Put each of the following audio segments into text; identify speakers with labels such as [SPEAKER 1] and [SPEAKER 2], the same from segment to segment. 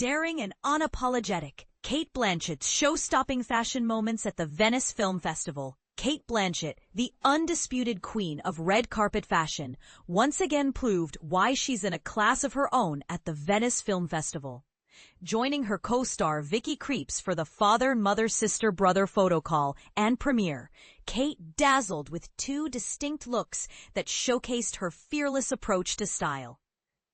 [SPEAKER 1] Daring and unapologetic, Cate Blanchett's show-stopping fashion moments at the Venice Film Festival. Cate Blanchett, the undisputed queen of red carpet fashion, once again proved why she's in a class of her own at the Venice Film Festival. Joining her co-star Vicky Krieps for the father, mother, sister, brother photocall and premiere, Cate dazzled with two distinct looks that showcased her fearless approach to style.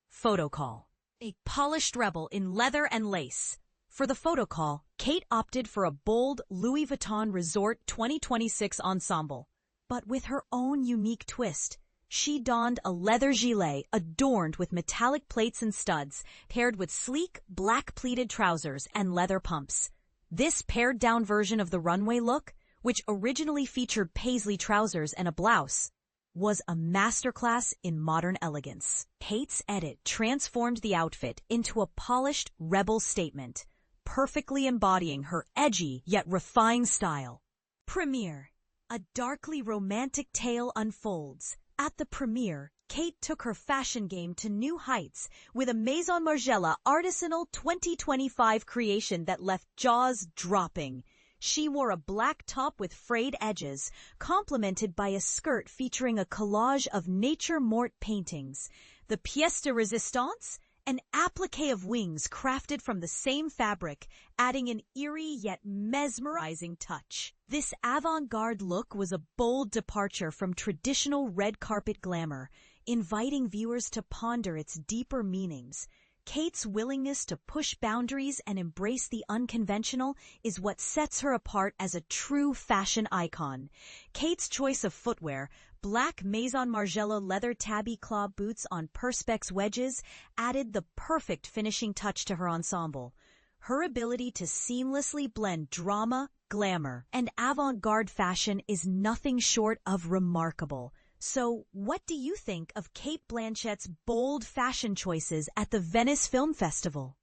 [SPEAKER 1] Photocall. A polished rebel in leather and lace. For the photocall, Cate opted for a bold Louis Vuitton Resort 2026 ensemble. But with her own unique twist, she donned a leather gilet adorned with metallic plates and studs, paired with sleek, black pleated trousers and leather pumps. This pared-down version of the runway look, which originally featured paisley trousers and a blouse, was a masterclass in modern elegance. Cate's edit transformed the outfit into a polished rebel statement, perfectly embodying her edgy yet refined style. Premiere. A darkly romantic tale unfolds. At the premiere, Cate took her fashion game to new heights with a Maison Margiela Artisanal 2025 creation that left jaws dropping. She wore a black top with frayed edges, complemented by a skirt featuring a collage of nature morte paintings. The pièce de résistance? An appliqué of wings crafted from the same fabric, adding an eerie yet mesmerizing touch. This avant-garde look was a bold departure from traditional red carpet glamour, inviting viewers to ponder its deeper meanings. Cate's willingness to push boundaries and embrace the unconventional is what sets her apart as a true fashion icon. Cate's choice of footwear, black Maison Margiela leather Tabi Claw boots on Perspex wedges, added the perfect finishing touch to her ensemble. Her ability to seamlessly blend drama, glamour, and avant-garde fashion is nothing short of remarkable. So, what do you think of Cate Blanchett's bold fashion choices at the Venice Film Festival?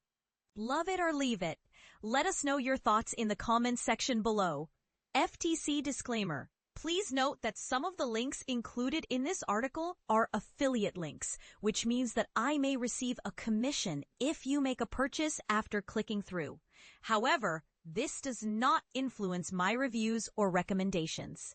[SPEAKER 1] Love it or leave it? Let us know your thoughts in the comments section below. FTC disclaimer. Please note that some of the links included in this article are affiliate links, which means that I may receive a commission if you make a purchase after clicking through. However, this does not influence my reviews or recommendations.